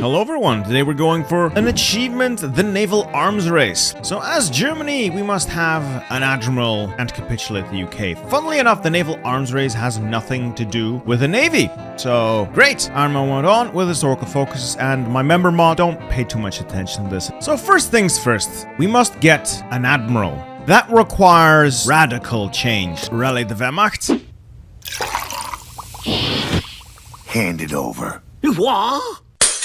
Hello everyone, today we're going for an achievement, the Naval Arms Race. So as Germany, we must have an admiral and capitulate the UK. Funnily enough, the Naval Arms Race has nothing to do with the Navy. So great, Iron Man went on with historical focus, and my member mod, don't pay too much attention to this. So first things first, we must get an admiral. That requires radical change. Rally the Wehrmacht. Hand it over. What?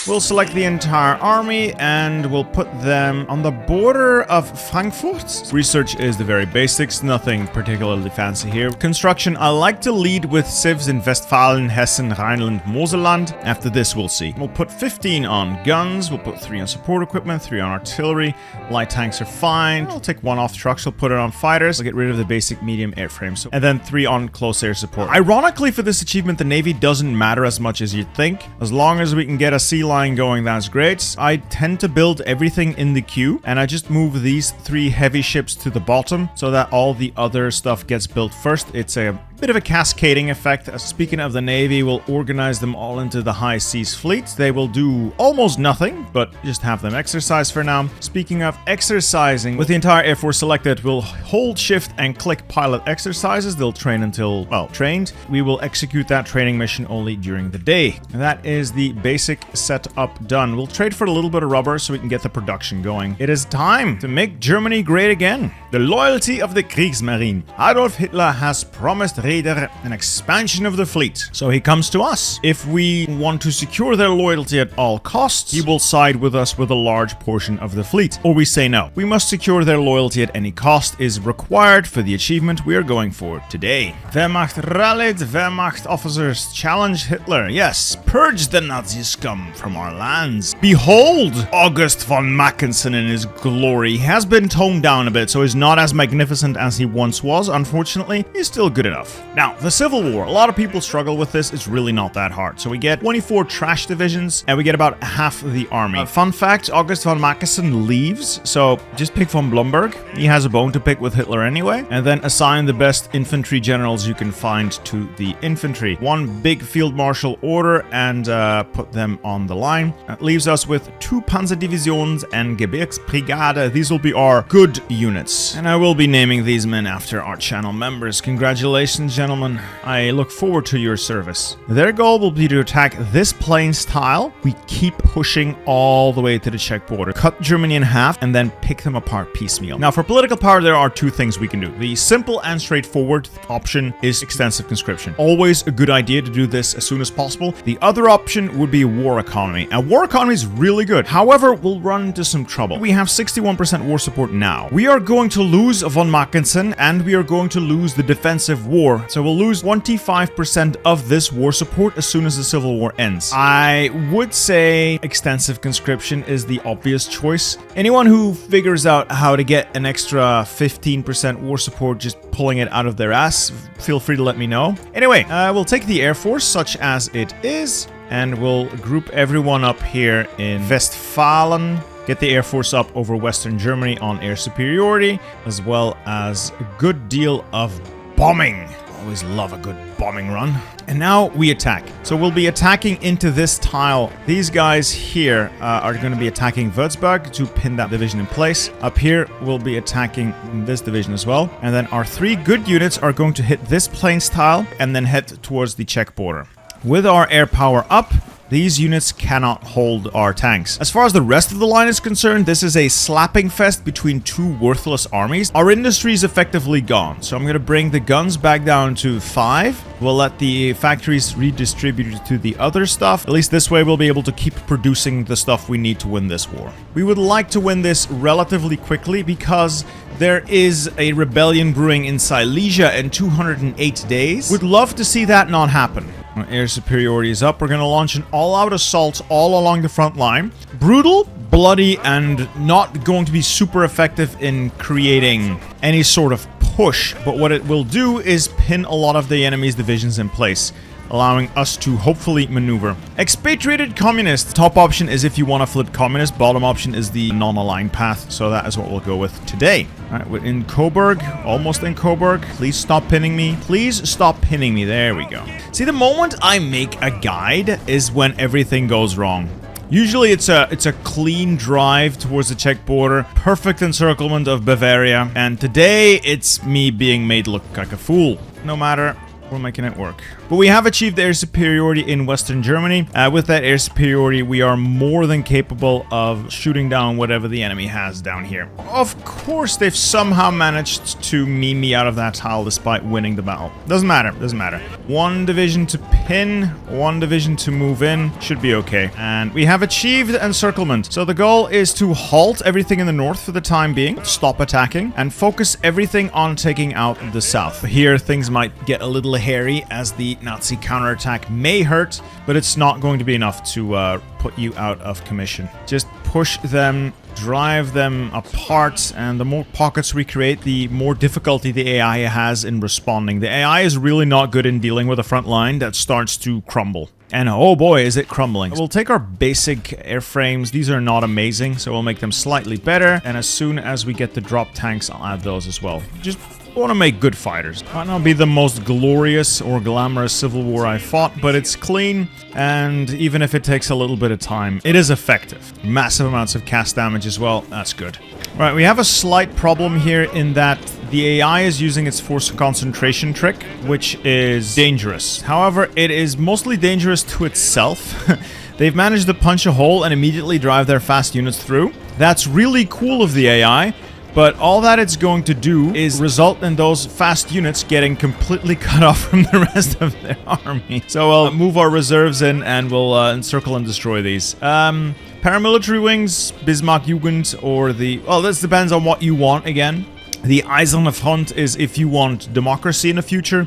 We'll select the entire army and we'll put them on the border of Frankfurt. Research is the very basics, nothing particularly fancy here. Construction, I like to lead with civs in Westfalen, Hessen, Rhineland, Moselland. After this, we'll see. We'll put 15 on guns, we'll put 3 on support equipment, 3 on artillery. Light tanks are fine. I'll take 1 off trucks, we'll put it on fighters. I'll get rid of the basic medium airframes. And then 3 on close air support. Ironically, for this achievement, the Navy doesn't matter as much as you'd think. As long as we can get a sea line going, that's great. I tend to build everything in the queue, and I just move these 3 heavy ships to the bottom so that all the other stuff gets built first. It's a bit of a cascading effect. Speaking of the Navy, we'll organize them all into the high seas fleet. They will do almost nothing, but just have them exercise for now. Speaking of exercising, with the entire Air Force selected, we'll hold shift and click pilot exercises. They'll train until, well, trained. We will execute that training mission only during the day. And that is the basic setup done. We'll trade for a little bit of rubber so we can get the production going. It is time to make Germany great again. The loyalty of the Kriegsmarine. Adolf Hitler has promised Raeder an expansion of the fleet, so he comes to us. If we want to secure their loyalty at all costs, he will side with us with a large portion of the fleet. Or we say no. We must secure their loyalty at any cost is required for the achievement we are going for today. Wehrmacht rallied. Wehrmacht officers challenge Hitler. Yes, purge the Nazi scum from our lands. Behold, August von Mackensen in his glory. He has been toned down a bit, so he's not as magnificent as he once was. Unfortunately, he's still good enough. Now, the Civil War. A lot of people struggle with this. It's really not that hard. So we get 24 trash divisions, and we get about half of the army. Fun fact, August von Mackensen leaves, so just pick von Blomberg. He has a bone to pick with Hitler anyway. And then assign the best infantry generals you can find to the infantry. 1 big field marshal order and put them on the line. That leaves us with 2 Panzerdivisions and Gebirgsbrigade. These will be our good units. And I will be naming these men after our channel members. Congratulations, gentlemen. I look forward to your service. Their goal will be to attack this plains tile. We keep pushing all the way to the Czech border. Cut Germany in half and then pick them apart piecemeal. Now, for political power, there are 2 things we can do. The simple and straightforward option is extensive conscription. Always a good idea to do this as soon as possible. The other option would be war economy. And war economy is really good. However, we'll run into some trouble. We have 61% war support now. We are going to lose von Mackensen and we are going to lose the defensive war. So we'll lose 25% of this war support as soon as the Civil War ends. I would say extensive conscription is the obvious choice. Anyone who figures out how to get an extra 15% war support just pulling it out of their ass, feel free to let me know. Anyway, we'll take the Air Force such as it is, and we'll group everyone up here in Westfalen. Get the Air Force up over Western Germany on air superiority, as well as a good deal of bombing. Always love a good bombing run. And now we attack. So we'll be attacking into this tile. These guys here are going to be attacking Würzburg to pin that division in place. Up here, we'll be attacking this division as well. And then our 3 good units are going to hit this plains tile and then head towards the Czech border. With our air power up, these units cannot hold our tanks. As far as the rest of the line is concerned, this is a slapping fest between 2 worthless armies. Our industry is effectively gone, so I'm going to bring the guns back down to 5. We'll let the factories redistribute to the other stuff. At least this way we'll be able to keep producing the stuff we need to win this war. We would like to win this relatively quickly because there is a rebellion brewing in Silesia in 208 days. Would love to see that not happen. Air superiority is up. We're going to launch an all-out assault all along the front line. Brutal, bloody, and not going to be super effective in creating any sort of push. But what it will do is pin a lot of the enemy's divisions in place, allowing us to hopefully maneuver. Expatriated communists. Top option is if you want to flip communist. Bottom option is the non-aligned path. So that is what we'll go with today. All right, we're in Coburg. Almost in Coburg. Please stop pinning me. Please stop pinning me. There we go. See, the moment I make a guide is when everything goes wrong. Usually it's a clean drive towards the Czech border, perfect encirclement of Bavaria, and today it's me being made look like a fool. No matter, we're making it work. But we have achieved air superiority in Western Germany. With that air superiority, we are more than capable of shooting down whatever the enemy has down here. Of course, they've somehow managed to meme me out of that tile despite winning the battle. Doesn't matter, doesn't matter. One division to pin, one division to move in. Should be okay. And we have achieved encirclement. So the goal is to halt everything in the north for the time being, stop attacking, and focus everything on taking out the south. Here, things might get a little hairy as the Nazi counterattack may hurt, but it's not going to be enough to put you out of commission. Just push them, drive them apart, and the more pockets we create, the more difficulty the AI has in responding. The AI is really not good in dealing with a front line that starts to crumble. And oh boy, is it crumbling. We'll take our basic airframes. These are not amazing, so we'll make them slightly better. And as soon as we get the drop tanks, I'll add those as well. Just want to make good fighters. Might not be the most glorious or glamorous civil war I fought, but it's clean, and even if it takes a little bit of time, it is effective. Massive amounts of cast damage as well. That's good. Right, we have a slight problem here in that the AI is using its force concentration trick, which is dangerous. However, it is mostly dangerous to itself. They've managed to punch a hole and immediately drive their fast units through. That's really cool of the AI. But all that it's going to do is result in those fast units getting completely cut off from the rest of their army. So we'll move our reserves in and we'll encircle and destroy these. Paramilitary wings, Bismarck Jugend, or the... Well, this depends on what you want again. The Eiserne Front is if you want democracy in the future.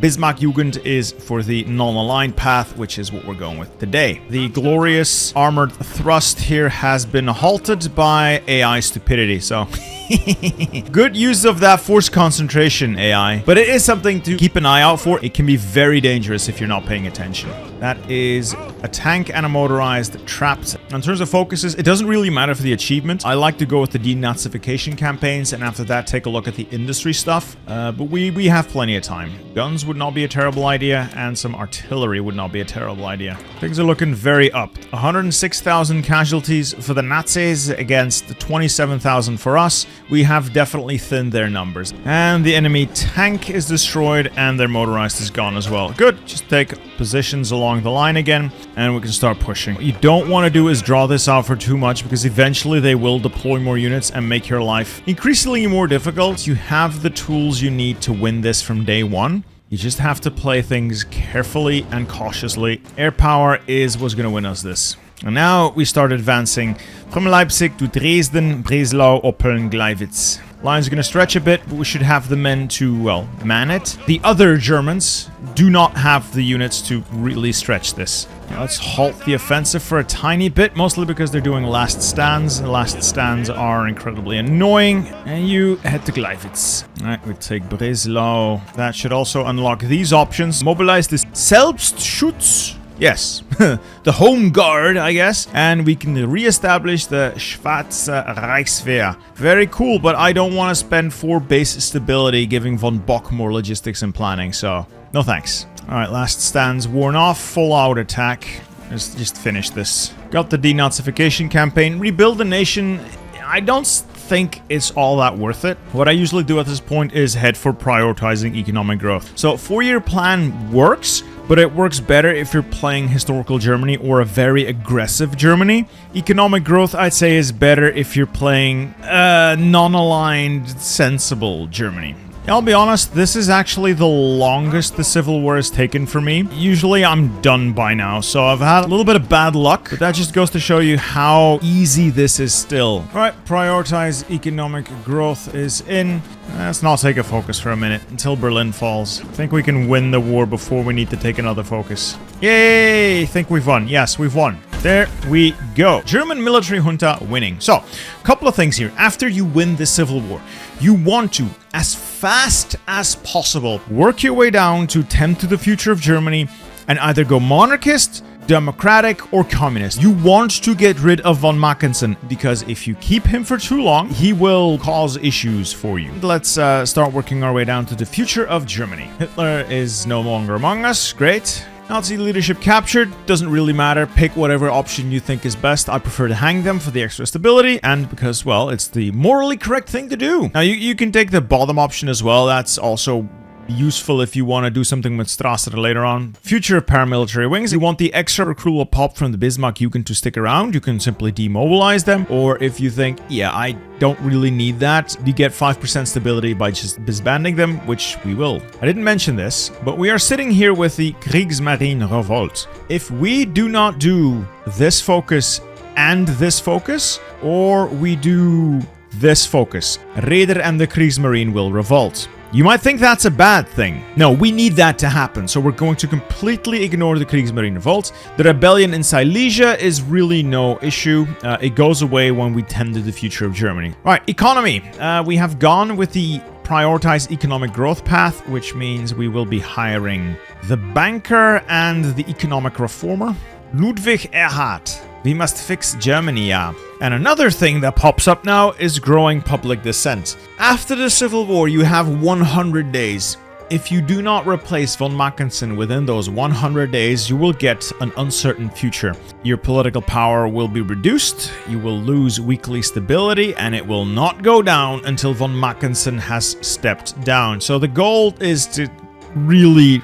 Bismarck Jugend is for the non-aligned path, which is what we're going with today. The glorious armored thrust here has been halted by AI stupidity, so... Good use of that force concentration, AI. But it is something to keep an eye out for. It can be very dangerous if you're not paying attention. That is a tank and a motorized trapped. In terms of focuses, it doesn't really matter for the achievement. I like to go with the denazification campaigns, and after that, take a look at the industry stuff. But we have plenty of time. Guns would not be a terrible idea, and some artillery would not be a terrible idea. Things are looking very up. 106,000 casualties for the Nazis against 27,000 for us. We have definitely thinned their numbers. And the enemy tank is destroyed, and their motorized is gone as well. Good. Just take positions along the line again, and we can start pushing. What you don't want to do is draw this out for too much, because eventually they will deploy more units and make your life increasingly more difficult. You have the tools you need to win this from day one. You just have to play things carefully and cautiously. Air power is what's going to win us this. And now we start advancing from Leipzig to Dresden, Breslau, Oppeln, Gleiwitz. Line's going to stretch a bit, but we should have the men to, well, man it. The other Germans do not have the units to really stretch this. Now let's halt the offensive for a tiny bit, mostly because they're doing last stands. And last stands are incredibly annoying. And you head to Gleiwitz. Alright, we take Breslau. That should also unlock these options. Mobilize this Selbstschutz. Yes, the home guard, I guess. And we can re-establish the Schwarze Reichswehr. Very cool, but I don't want to spend 4 base stability giving von Bock more logistics and planning, so no thanks. Alright, last stands worn off, full out attack. Let's just finish this. Got the denazification campaign. Rebuild the nation. I don't think it's all that worth it. What I usually do at this point is head for prioritizing economic growth. So 4-year plan works, but it works better if you're playing historical Germany or a very aggressive Germany. Economic growth, I'd say, is better if you're playing non-aligned, sensible Germany. I'll be honest, this is actually the longest the Civil War has taken for me. Usually I'm done by now, so I've had a little bit of bad luck, but that just goes to show you how easy this is still. Alright, prioritize economic growth is in. Let's not take a focus for a minute until Berlin falls. I think we can win the war before we need to take another focus. Yay! I think we've won. Yes, we've won. There we go. German military junta winning. So, a couple of things here. After you win the Civil War, you want to, as fast as possible, work your way down to tend to the future of Germany and either go monarchist, democratic, or communist. You want to get rid of von Mackensen, because if you keep him for too long, he will cause issues for you. Let's start working our way down to the future of Germany. Hitler is no longer among us. Great. Nazi leadership captured, doesn't really matter, pick whatever option you think is best. I prefer to hang them for the extra stability and because, well, it's the morally correct thing to do. Now, you can take the bottom option as well, that's also useful if you want to do something with Strasser later on. Future paramilitary wings. You want the extra recruitable pop from the Bismarck-Jugend to stick around, you can simply demobilize them. Or if you think, yeah, I don't really need that, you get 5% stability by just disbanding them, which we will. I didn't mention this, but we are sitting here with the Kriegsmarine Revolt. If we do not do this focus and this focus, or we do this focus, Raider and the Kriegsmarine will revolt. You might think that's a bad thing. No, we need that to happen, so we're going to completely ignore the Kriegsmarine Revolt. The rebellion in Silesia is really no issue. It goes away when we tend to the future of Germany. All right, economy. We have gone with the prioritized economic growth path, which means we will be hiring the banker and the economic reformer. Ludwig Erhard. We must fix Germany, yeah. And another thing that pops up now is growing public dissent. After the Civil War, you have 100 days. If you do not replace von Mackensen within those 100 days, you will get an uncertain future. Your political power will be reduced, you will lose weekly stability, and it will not go down until von Mackensen has stepped down. So the goal is to really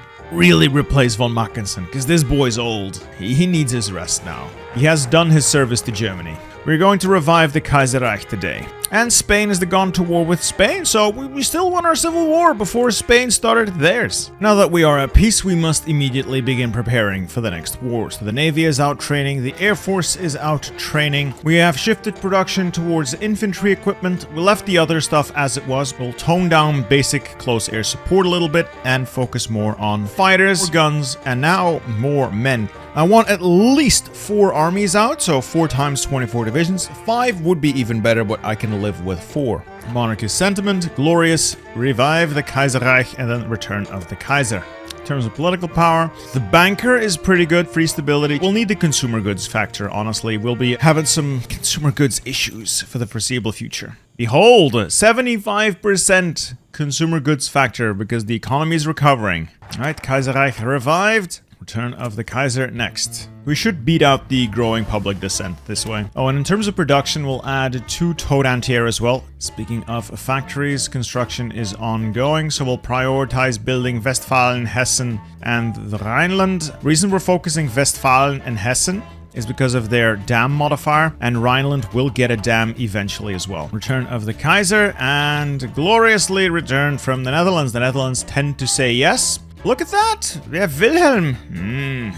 replace von Mackensen, because this boy's old. He needs his rest now. He has done his service to Germany. We're going to revive the Kaiserreich today. And Spain has gone to war with Spain, so we still won our civil war before Spain started theirs. Now that we are at peace, we must immediately begin preparing for the next war. So the Navy is out training, the Air Force is out training. We have shifted production towards infantry equipment. We left the other stuff as it was. We'll tone down basic close air support a little bit and focus more on fighters, more guns, and now more men. I want at least 4 armies out, so 4 times 24 divisions. 5 would be even better, but I can live with 4. Monarchist sentiment, glorious, revive the Kaiserreich, and then return of the Kaiser. In terms of political power, the banker is pretty good, free stability. We'll need the consumer goods factor, honestly. We'll be having some consumer goods issues for the foreseeable future. Behold, 75% consumer goods factor because the economy is recovering. All right, Kaiserreich revived. Return of the Kaiser next. We should beat out the growing public dissent this way. Oh, and in terms of production, we'll add 2 towed anti-air as well. Speaking of factories, construction is ongoing, so we'll prioritize building Westfalen, Hessen, and the Rhineland. Reason we're focusing Westfalen and Hessen is because of their dam modifier, and Rhineland will get a dam eventually as well. Return of the Kaiser, and gloriously returned from the Netherlands. The Netherlands tend to say yes. Look at that! We have Wilhelm.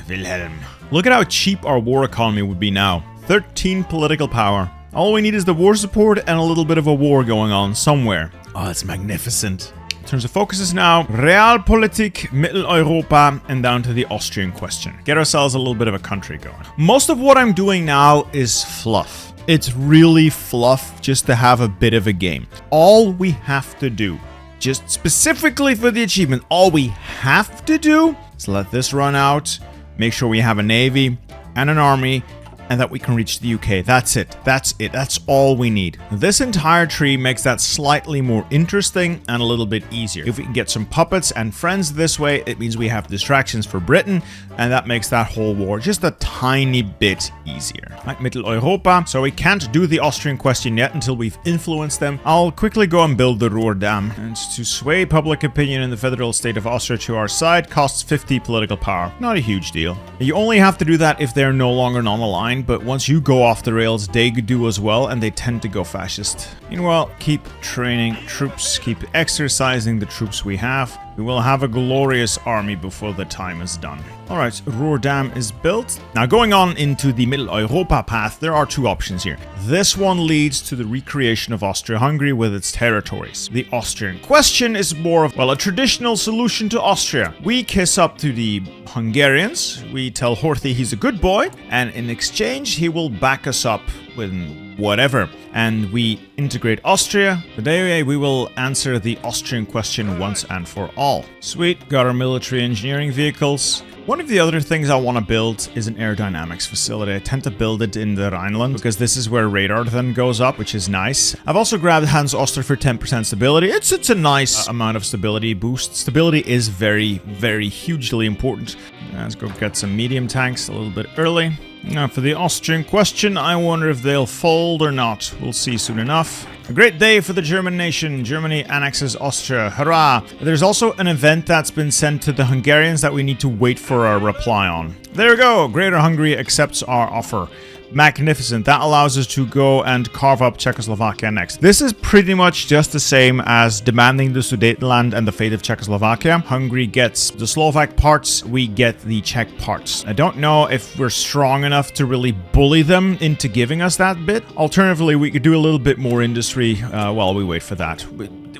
Wilhelm. Look at how cheap our war economy would be now. 13 political power. All we need is the war support and a little bit of a war going on somewhere. Oh, it's magnificent. In terms of focuses now, Realpolitik, Mitteleuropa, and down to the Austrian question. Get ourselves a little bit of a country going. Most of what I'm doing now is fluff. It's really fluff just to have a bit of a game. All we have to do, just specifically for the achievement, all we have to do is let this run out, make sure we have a navy and an army, and that we can reach the UK. That's it. That's it. That's all we need. This entire tree makes that slightly more interesting and a little bit easier. If we can get some puppets and friends this way, it means we have distractions for Britain, and that makes that whole war just a tiny bit easier. Like Mitteleuropa, so we can't do the Austrian question yet until we've influenced them. I'll quickly go and build the Ruhr Dam. And to sway public opinion in the federal state of Austria to our side costs 50 political power. Not a huge deal. You only have to do that if they're no longer on the line, but once you go off the rails, they do as well, and they tend to go fascist. Meanwhile, keep training troops, keep exercising the troops we have. We will have a glorious army before the time is done. Alright, Ruhr Dam is built. Now going on into the Mitteleuropa path, there are 2 options here. This one leads to the recreation of Austria-Hungary with its territories. The Austrian question is more of, well, a traditional solution to Austria. We kiss up to the Hungarians, we tell Horthy he's a good boy, and in exchange he will back us up with whatever. And we integrate Austria. Today we will answer the Austrian question once and for all. Sweet, got our military engineering vehicles. One of the other things I want to build is an aerodynamics facility. I tend to build it in the Rhineland because this is where radar then goes up, which is nice. I've also grabbed Hans Oster for 10% stability. It's a nice amount of stability boost. Stability is very, very hugely important. Let's go get some medium tanks a little bit early. Now for the Austrian question, I wonder if they'll fold or not. We'll see soon enough. A great day for the German nation. Germany annexes Austria. Hurrah! There's also an event that's been sent to the Hungarians that we need to wait for a reply on. There we go! Greater Hungary accepts our offer. Magnificent. That allows us to go and carve up Czechoslovakia next. This is pretty much just the same as demanding the Sudetenland and the fate of Czechoslovakia. Hungary gets the Slovak parts, we get the Czech parts. I don't know if we're strong enough to really bully them into giving us that bit. Alternatively, we could do a little bit more industry while we wait for that.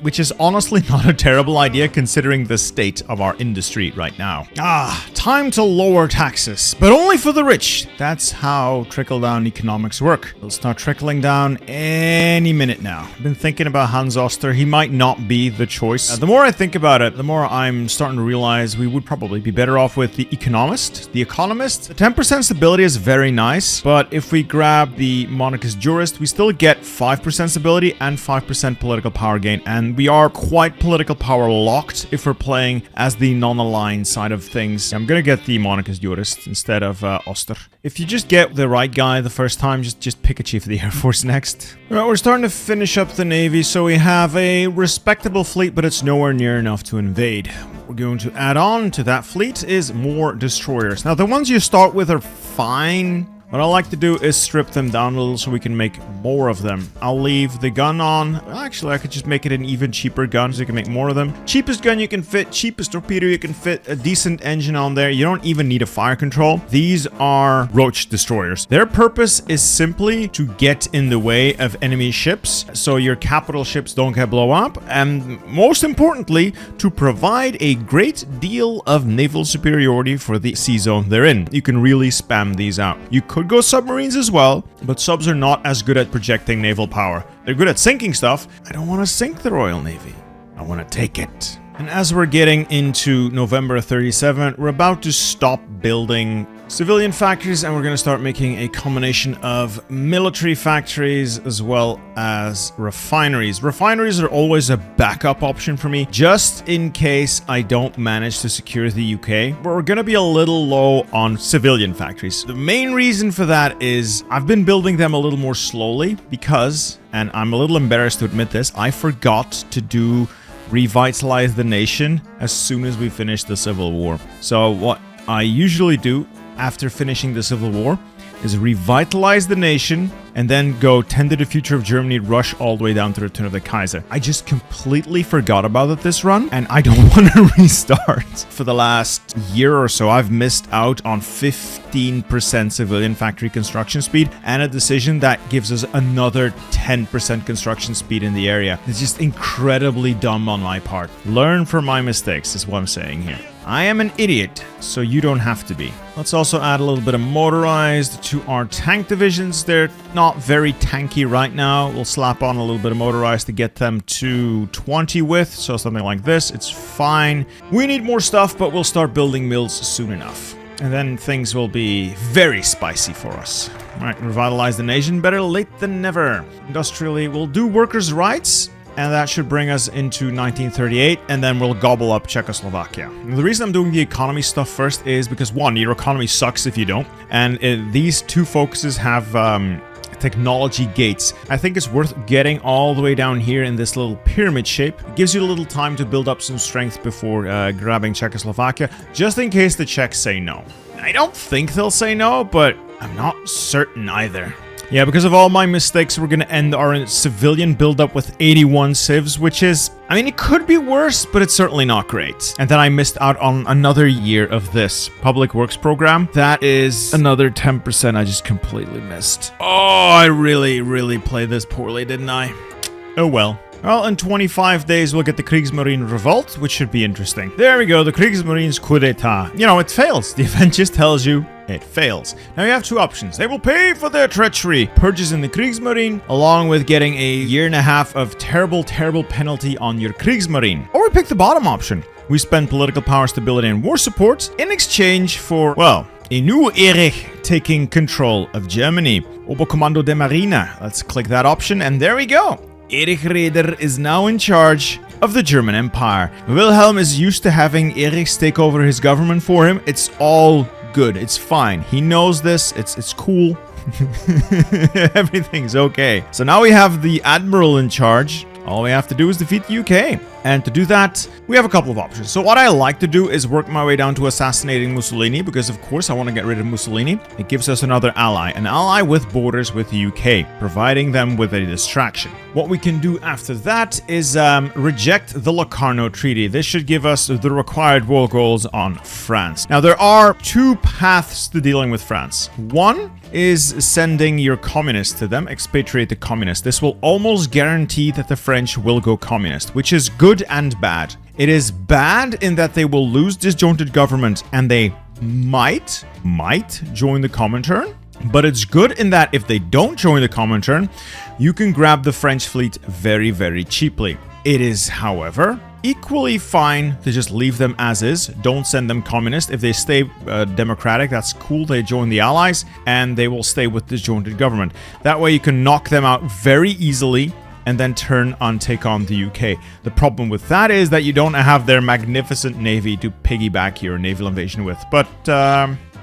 Which is honestly not a terrible idea considering the state of our industry right now. Time to lower taxes, but only for the rich. That's how trickle-down economics work. It'll start trickling down any minute now. I've been thinking about Hans Oster. He might not be the choice. The more I think about it, the more I'm starting to realize we would probably be better off with the Economist. The Economist, the 10% stability is very nice, but if we grab the Monarchist Jurist, we still get 5% stability and 5% political power gain, and we are quite political power locked if we're playing as the non-aligned side of things. I'm gonna get the Monarchist Jurist instead of Oster. If you just get the right guy the first time, just pick a Chief of the Air Force next. Alright, we're starting to finish up the Navy, so we have a respectable fleet, but it's nowhere near enough to invade. What we're going to add on to that fleet is more destroyers. Now, the ones you start with are fine. What I like to do is strip them down a little so we can make more of them. I'll leave the gun on. Actually, I could just make it an even cheaper gun so you can make more of them. Cheapest gun you can fit, cheapest torpedo you can fit, a decent engine on there. You don't even need a fire control. These are Roach destroyers. Their purpose is simply to get in the way of enemy ships so your capital ships don't get blown up. And most importantly, to provide a great deal of naval superiority for the sea zone they're in. You can really spam these out. You could go submarines as well, but subs are not as good at projecting naval power. They're good at sinking stuff. I don't want to sink the Royal Navy. I want to take it. And as we're getting into November 37, we're about to stop building civilian factories and we're going to start making a combination of military factories as well as refineries. Refineries are always a backup option for me, just in case I don't manage to secure the UK. But we're going to be a little low on civilian factories. The main reason for that is I've been building them a little more slowly because, and I'm a little embarrassed to admit this, I forgot to do revitalize the nation as soon as we finish the Civil War. So what I usually do after finishing the Civil War is revitalize the nation and then go tend to the future of Germany, rush all the way down to Return of the Kaiser. I just completely forgot about it this run and I don't want to restart. For the last year or so, I've missed out on 15% civilian factory construction speed and a decision that gives us another 10% construction speed in the area. It's just incredibly dumb on my part. Learn from my mistakes is what I'm saying here. I am an idiot, so you don't have to be. Let's also add a little bit of motorized to our tank divisions. They're not very tanky right now. We'll slap on a little bit of motorized to get them to 20 width, so something like this. It's fine. We need more stuff, but we'll start building mills soon enough. And then things will be very spicy for us. All right, revitalize the nation. Better late than never. Industrially, we'll do workers' rights. And that should bring us into 1938, and then we'll gobble up Czechoslovakia. And the reason I'm doing the economy stuff first is because, one, your economy sucks if you don't. And these two focuses have technology gates. I think it's worth getting all the way down here in this little pyramid shape. It gives you a little time to build up some strength before grabbing Czechoslovakia, just in case the Czechs say no. I don't think they'll say no, but I'm not certain either. Yeah, because of all my mistakes, we're going to end our civilian build-up with 81 civs, which is, I mean, it could be worse, but it's certainly not great. And then I missed out on another year of this public works program. That is another 10% I just completely missed. Oh, I really played this poorly, didn't I? Oh well. Well, in 25 days, we'll get the Kriegsmarine Revolt, which should be interesting. There we go, the Kriegsmarine's coup d'etat. You know, it fails. The event just tells you it fails. Now you have two options. They will pay for their treachery, purchasing the Kriegsmarine, along with getting a year and a half of terrible, terrible penalty on your Kriegsmarine. Or we pick the bottom option. We spend political power, stability, and war support in exchange for, well, a new Erich taking control of Germany. Oberkommando der Marine. Let's click that option, and there we go. Erich Raeder is now in charge of the German Empire. Wilhelm is used to having Erich take over his government for him. It's all good. It's fine. He knows this. It's cool. Everything's okay. So now we have the Admiral in charge. All we have to do is defeat the UK. And to do that, we have a couple of options. So what I like to do is work my way down to assassinating Mussolini, because of course I want to get rid of Mussolini. It gives us another ally, an ally with borders with the UK, providing them with a distraction. What we can do after that is reject the Locarno Treaty. This should give us the required war goals on France. Now there are two paths to dealing with France. One is sending your communists to them, expatriate the communists. This will almost guarantee that the French will go communist, which is good and bad. It is bad in that they will lose disjointed government and they might join the Comintern. But it's good in that if they don't join the Comintern, you can grab the French fleet very, very cheaply. It is, however, equally fine to just leave them as is. Don't send them communist. If they stay democratic, that's cool. They join the Allies and they will stay with disjointed government. That way you can knock them out very easily and then take on the UK. The problem with that is that you don't have their magnificent navy to piggyback your naval invasion with. But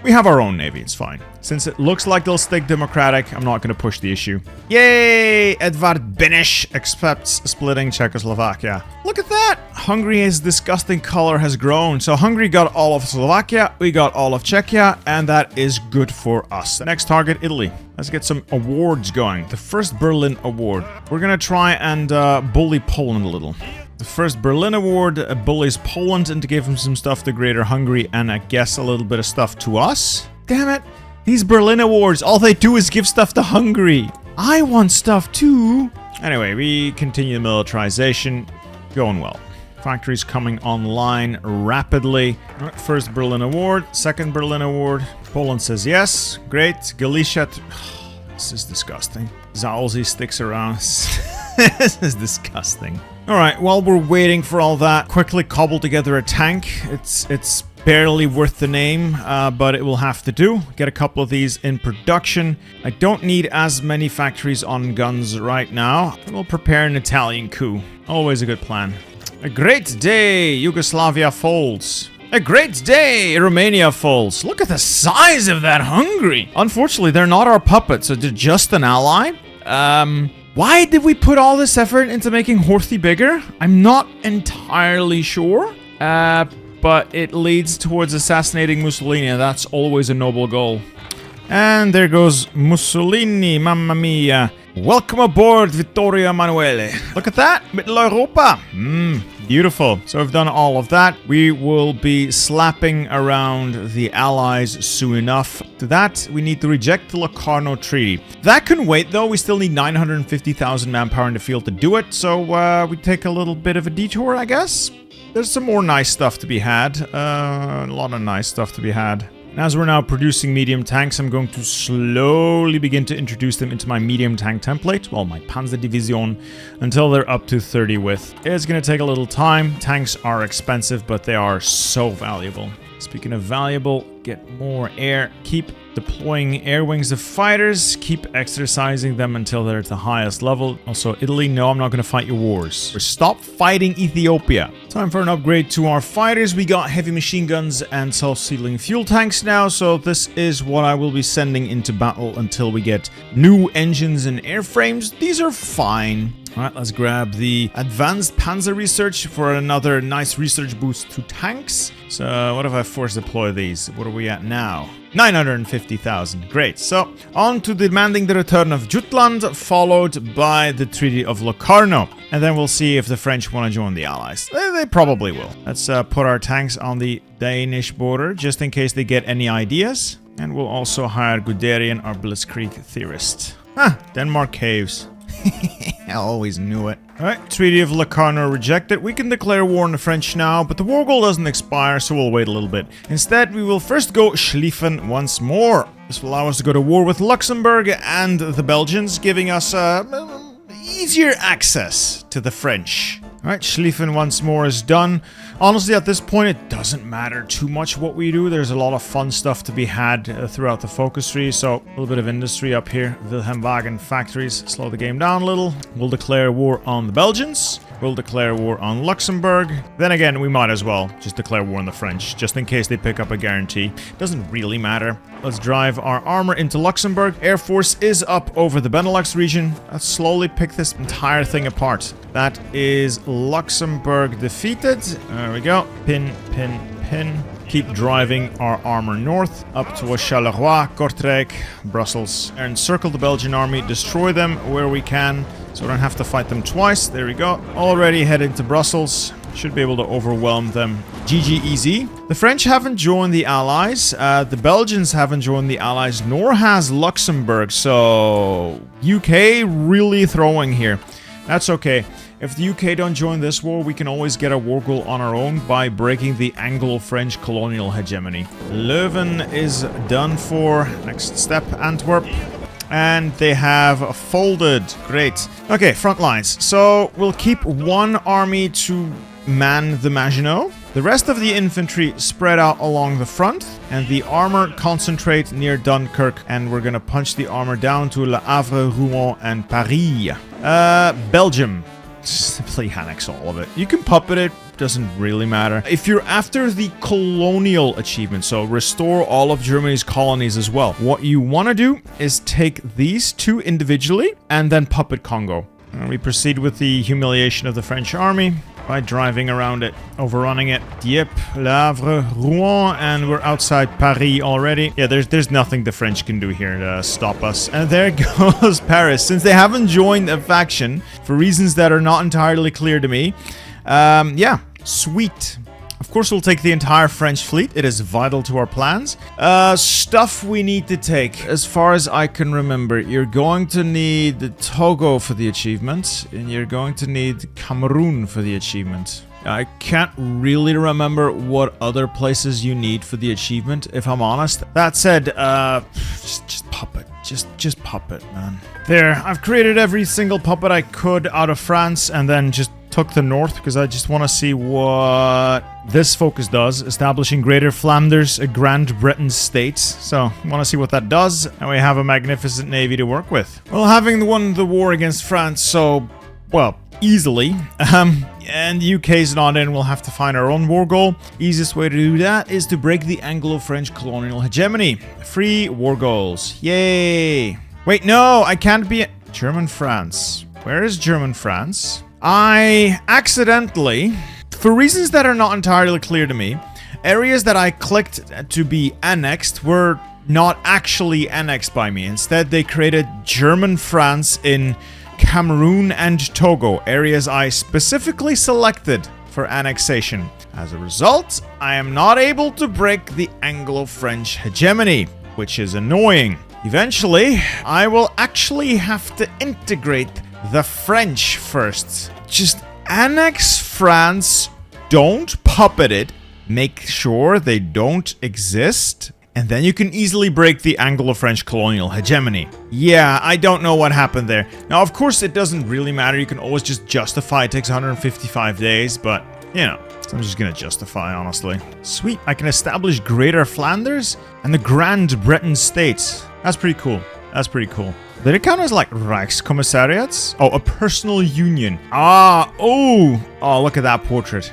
we have our own navy, it's fine. Since it looks like they'll stick democratic, I'm not going to push the issue. Yay! Edvard Beneš accepts splitting Czechoslovakia. Look at that! Hungary's disgusting color has grown. So Hungary got all of Slovakia, we got all of Czechia, and that is good for us. Next target, Italy. Let's get some awards going. The first Berlin Award. We're going to try and bully Poland a little. The first Berlin Award bullies Poland into giving some stuff to Greater Hungary and I guess a little bit of stuff to us. Damn it! These Berlin Awards, all they do is give stuff to Hungary. I want stuff too. Anyway, we continue the militarization. Going well. Factories coming online rapidly. First Berlin Award, second Berlin Award. Poland says yes. Great. Galicia. This is disgusting. Zaolzi sticks around. This is disgusting. Alright, while we're waiting for all that, quickly cobble together a tank. It's barely worth the name, but it will have to do. Get a couple of these in production. I don't need as many factories on guns right now. We'll prepare an Italian coup. Always a good plan. A great day, Yugoslavia folds. A great day, Romania falls. Look at the size of that Hungary. Unfortunately, they're not our puppets, so they're just an ally. Why did we put all this effort into making Horthy bigger? I'm not entirely sure. But it leads towards assassinating Mussolini, and that's always a noble goal. And there goes Mussolini, mamma mia. Welcome aboard, Vittorio Emanuele. Look at that, Mitteleuropa. Beautiful. So we've done all of that. We will be slapping around the Allies soon enough. To that, we need to reject the Locarno Treaty. That can wait, though. We still need 950,000 manpower in the field to do it. So we take a little bit of a detour, I guess. There's some more nice stuff to be had. A lot of nice stuff to be had. And as we're now producing medium tanks, I'm going to slowly begin to introduce them into my medium tank template, well, my Panzer Division, until they're up to 30 width. It's going to take a little time. Tanks are expensive, but they are so valuable. Speaking of valuable, get more air. Keep deploying air wings of fighters. Keep exercising them until they're at the highest level. Also, Italy, no, I'm not going to fight your wars. Stop fighting Ethiopia. Time for an upgrade to our fighters. We got heavy machine guns and self-sealing fuel tanks now, so this is what I will be sending into battle until we get new engines and airframes. These are fine. Alright, let's grab the advanced panzer research for another nice research boost to tanks. So, what if I force deploy these? What are we at now? 950,000. Great. So, on to demanding the return of Jutland, followed by the Treaty of Locarno. And then we'll see if the French want to join the Allies. They probably will. Let's put our tanks on the Danish border, just in case they get any ideas. And we'll also hire Guderian, our Blitzkrieg theorist. Denmark caves. I always knew it. Alright, Treaty of Locarno rejected. We can declare war on the French now, but the war goal doesn't expire, so we'll wait a little bit. Instead, we will first go Schlieffen once more. This will allow us to go to war with Luxembourg and the Belgians, giving us easier access to the French. Alright, Schlieffen once more is done. Honestly, at this point, it doesn't matter too much what we do. There's a lot of fun stuff to be had throughout the focus tree. So, a little bit of industry up here. Wilhelmwagen factories. Slow the game down a little. We'll declare war on the Belgians. We'll declare war on Luxembourg. Then again, we might as well just declare war on the French, just in case they pick up a guarantee. Doesn't really matter. Let's drive our armor into Luxembourg. Air Force is up over the Benelux region. Let's slowly pick this entire thing apart. That is Luxembourg defeated. There we go. Pin, pin, pin. Keep driving our armor north up to Charleroi, Kortrijk, Brussels. Encircle the Belgian army, destroy them where we can, so we don't have to fight them twice. There we go. Already heading to Brussels. Should be able to overwhelm them. GG easy. The French haven't joined the Allies. The Belgians haven't joined the Allies, nor has Luxembourg. So, UK really throwing here. That's okay. If the UK don't join this war, we can always get a war goal on our own by breaking the Anglo-French colonial hegemony. Leuven is done for. Next step, Antwerp. And they have folded. Great. Okay, front lines. So we'll keep one army to man the Maginot. The rest of the infantry spread out along the front, and the armor concentrate near Dunkirk, and we're gonna punch the armor down to Le Havre, Rouen, and Paris. Belgium. Simply annex all of it. You can puppet it, doesn't really matter. If you're after the colonial achievement, so restore all of Germany's colonies as well, what you want to do is take these two individually and then puppet Congo. And we proceed with the humiliation of the French army by driving around it, overrunning it. Dieppe, Le Havre, Rouen, and we're outside Paris already. Yeah, there's nothing the French can do here to stop us. And there goes Paris. Since they haven't joined a faction, for reasons that are not entirely clear to me, yeah, sweet. Of course, we'll take the entire French fleet. It is vital to our plans. Stuff we need to take. As far as I can remember, you're going to need the Togo for the achievement, and you're going to need Cameroon for the achievement. I can't really remember what other places you need for the achievement, if I'm honest. That said, just puppet. Just puppet, man. There, I've created every single puppet I could out of France, and then just took the north because I just want to see what this focus does. Establishing Greater Flanders, a Grand Britain state. So, I want to see what that does. And we have a magnificent navy to work with. Well, having won the war against France, so, well, easily. And the UK's not in, we'll have to find our own war goal. Easiest way to do that is to break the Anglo-French colonial hegemony. Free war goals. Yay! Wait, no, I can't be... German France. Where is German France? I accidentally, for reasons that are not entirely clear to me, areas that I clicked to be annexed were not actually annexed by me. Instead, they created German France in Cameroon and Togo, areas I specifically selected for annexation. As a result, I am not able to break the Anglo-French hegemony, which is annoying. Eventually, I will actually have to integrate the French first. Just annex France, don't puppet it, make sure they don't exist, and then you can easily break the Anglo-French colonial hegemony. Yeah, I don't know what happened there. Now, of course, it doesn't really matter. You can always just justify. It takes 155 days, but, you know, I'm just gonna justify, honestly. Sweet, I can establish Greater Flanders and the Grand Britain states. That's pretty cool. That's pretty cool. Did it count as, like, Reichskommissariats? Oh, a personal union. Oh, look at that portrait.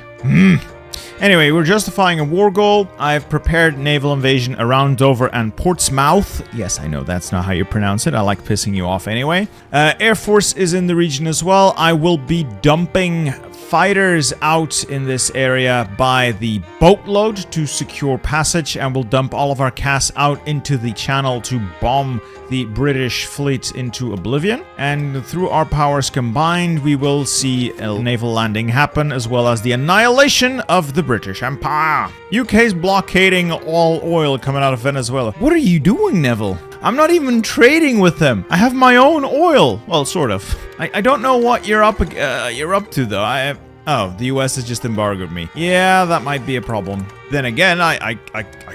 Anyway, we're justifying a war goal. I've prepared naval invasion around Dover and Portsmouth. Yes, I know that's not how you pronounce it. I like pissing you off anyway. Air Force is in the region as well. I will be dumping fighters out in this area by the boatload to secure passage, and we'll dump all of our CAS out into the channel to bomb the British fleet into oblivion. And through our powers combined, we will see a naval landing happen, as well as the annihilation of the British Empire. UK's blockading all oil coming out of Venezuela. What are you doing, Neville? I'm not even trading with them. I have my own oil. Well, sort of. I don't know what you're up to, though. Oh, the US has just embargoed me. Yeah, that might be a problem. Then again, I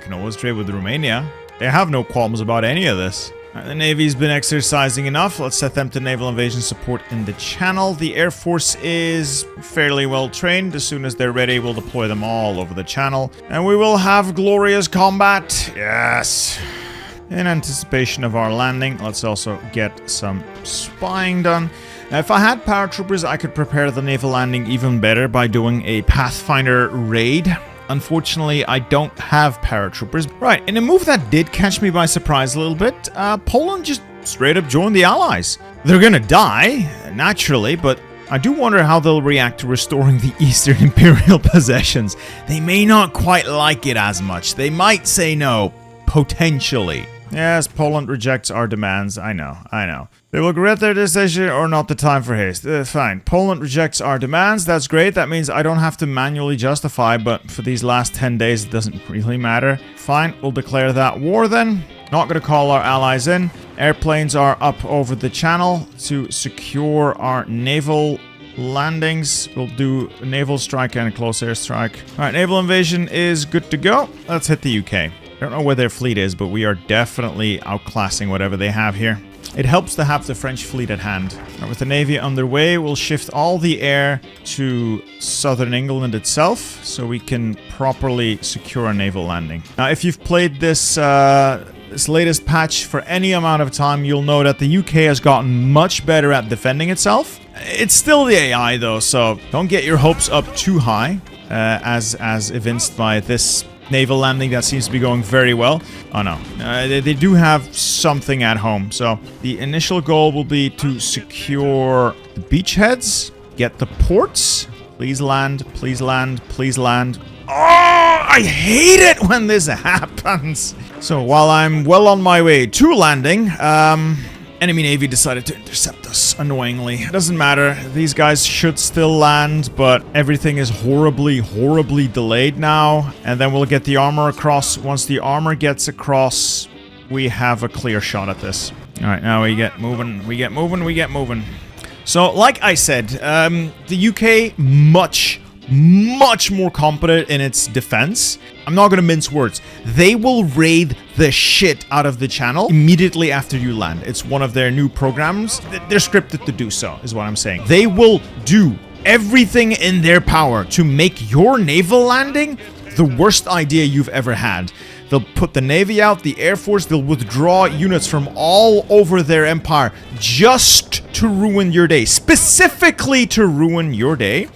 can always trade with Romania. They have no qualms about any of this. The Navy's been exercising enough. Let's set them to naval invasion support in the Channel. The Air Force is fairly well trained. As soon as they're ready, we'll deploy them all over the Channel. And we will have glorious combat. Yes. In anticipation of our landing, let's also get some spying done. Now, if I had paratroopers, I could prepare the naval landing even better by doing a Pathfinder raid. Unfortunately, I don't have paratroopers. Right, in a move that did catch me by surprise a little bit, Poland just straight up joined the Allies. They're gonna die, naturally, but I do wonder how they'll react to restoring the Eastern Imperial possessions. They may not quite like it as much. They might say no, potentially. Yes, Poland rejects our demands. I know. They will regret their decision or not the time for haste. Fine. Poland rejects our demands. That's great. That means I don't have to manually justify, but for these last 10 days, it doesn't really matter. Fine. We'll declare that war then. Not going to call our allies in. Airplanes are up over the Channel to secure our naval landings. We'll do a naval strike and a close air strike. All right, naval invasion is good to go. Let's hit the UK. I don't know where their fleet is, but we are definitely outclassing whatever they have here. It helps to have the French fleet at hand. Right, with the Navy underway, we'll shift all the air to southern England itself, so we can properly secure a naval landing. Now, if you've played this latest patch for any amount of time, you'll know that the UK has gotten much better at defending itself. It's still the AI, though, so don't get your hopes up too high, as evinced by this naval landing that seems to be going very well. Oh no, they do have something at home. So the initial goal will be to secure the beachheads, get the ports. Please land, please land, please land. Oh, I hate it when this happens. So while I'm well on my way to landing, enemy Navy decided to intercept us, annoyingly. It doesn't matter. These guys should still land, but everything is horribly delayed now. And then we'll get the armor across. Once the armor gets across, we have a clear shot at this. All right, now we get moving. We get moving. So, like I said, the UK much more competent in its defense. I'm not gonna mince words. They will raid the shit out of the Channel immediately after you land. It's one of their new programs. They're scripted to do so, is what I'm saying. They will do everything in their power to make your naval landing the worst idea you've ever had. They'll put the Navy out, the Air Force, they'll withdraw units from all over their empire just to ruin your day. Specifically to ruin your day.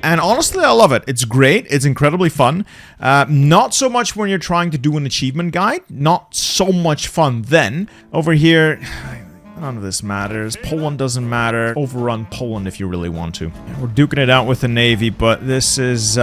And honestly, I love it. It's great. It's incredibly fun. Not so much when you're trying to do an achievement guide. Not so much fun then. Over here, none of this matters. Poland doesn't matter. Overrun Poland if you really want to. We're duking it out with the Navy, but this is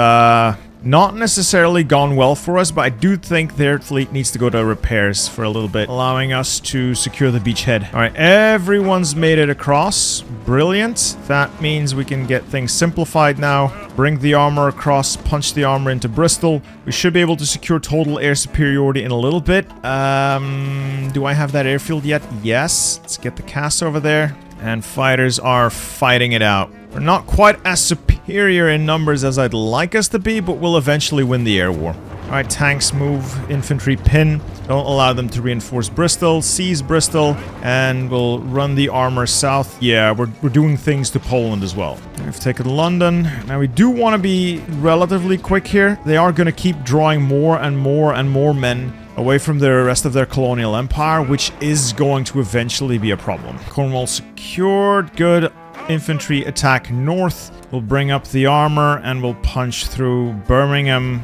not necessarily gone well for us, but I do think their fleet needs to go to repairs for a little bit, allowing us to secure the beachhead. All right, everyone's made it across. Brilliant. That means we can get things simplified now. Bring the armor across, punch the armor into Bristol. We should be able to secure total air superiority in a little bit. Do I have that airfield yet? Yes. Let's get the CAS over there. And fighters are fighting it out. We're not quite as superior in numbers as I'd like us to be, but we'll eventually win the air war. Alright, tanks move, infantry pin. Don't allow them to reinforce Bristol, seize Bristol, and we'll run the armor south. Yeah, we're doing things to Poland as well. We've taken London. Now we do want to be relatively quick here. They are going to keep drawing more and more men away from the rest of their colonial empire, which is going to eventually be a problem. Cornwall secured. Good. Infantry attack north. We'll bring up the armor and we'll punch through Birmingham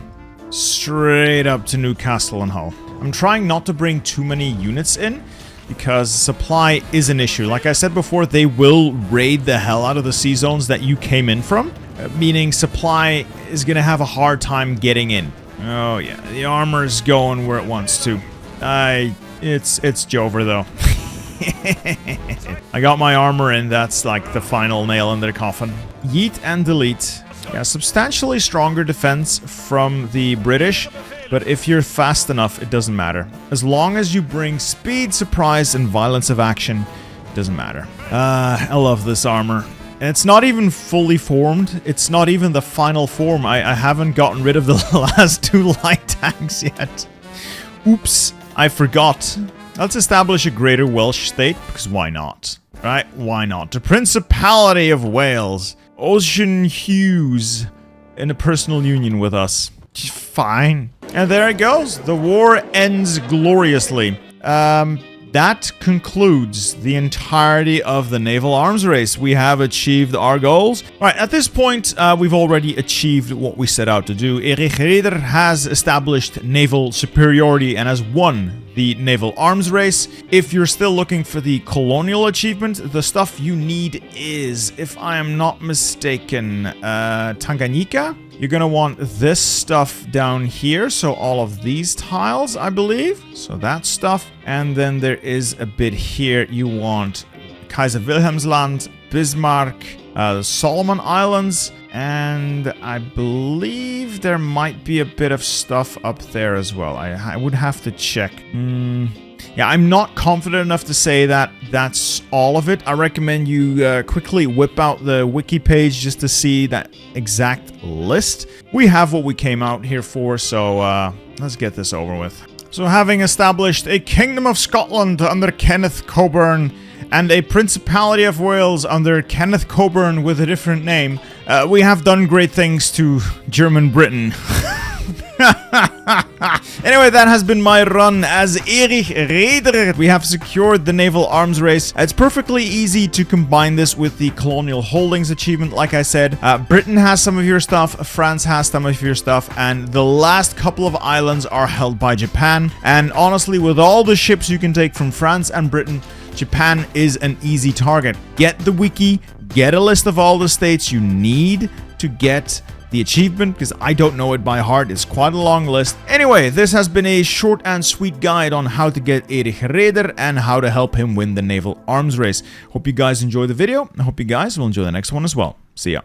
straight up to Newcastle and Hull. I'm trying not to bring too many units in because supply is an issue. Like I said before, they will raid the hell out of the sea zones that you came in from, meaning supply is going to have a hard time getting in. Oh yeah, the armor's going where it wants to. It's Jover though. I got my armor in, that's like the final nail in the coffin. Yeet and delete. Yeah, substantially stronger defense from the British. But if you're fast enough, it doesn't matter. As long as you bring speed, surprise, and violence of action, it doesn't matter. I love this armor. And it's not even fully formed. It's not even the final form. I haven't gotten rid of the last 2 light tanks yet. Oops, I forgot. Let's establish a Greater Welsh state, because why not? Right? Why not? The Principality of Wales. Ocean Hughes in a personal union with us. Fine. And there it goes. The war ends gloriously. That concludes the entirety of the naval arms race. We have achieved our goals. Right, at this point, we've already achieved what we set out to do. Erich Raeder has established naval superiority and has won the naval arms race. If you're still looking for the colonial achievement, the stuff you need is, if I am not mistaken, Tanganyika. You're gonna want this stuff down here, so all of these tiles, I believe. So that stuff. And then there is a bit here. You want Kaiser Wilhelmsland, Bismarck, the Solomon Islands, and I believe there might be a bit of stuff up there as well. I would have to check. Yeah, I'm not confident enough to say that that's all of it. I recommend you quickly whip out the wiki page just to see that exact list. We have what we came out here for, so let's get this over with. So having established a Kingdom of Scotland under Kenneth Coburn and a Principality of Wales under Kenneth Coburn with a different name, we have done great things to German Britain. Anyway, that has been my run as Erich Raeder. We have secured the naval arms race. It's perfectly easy to combine this with the colonial holdings achievement. Like I said, Britain has some of your stuff, France has some of your stuff, and the last couple of islands are held by Japan. And honestly, with all the ships you can take from France and Britain, Japan is an easy target. Get the wiki, get a list of all the states you need to get the achievement, because I don't know it by heart. It's quite a long list. Anyway, this has been a short and sweet guide on how to get Erich Raeder and how to help him win the naval arms race. Hope you guys enjoyed the video. I hope you guys will enjoy the next one as well. See ya.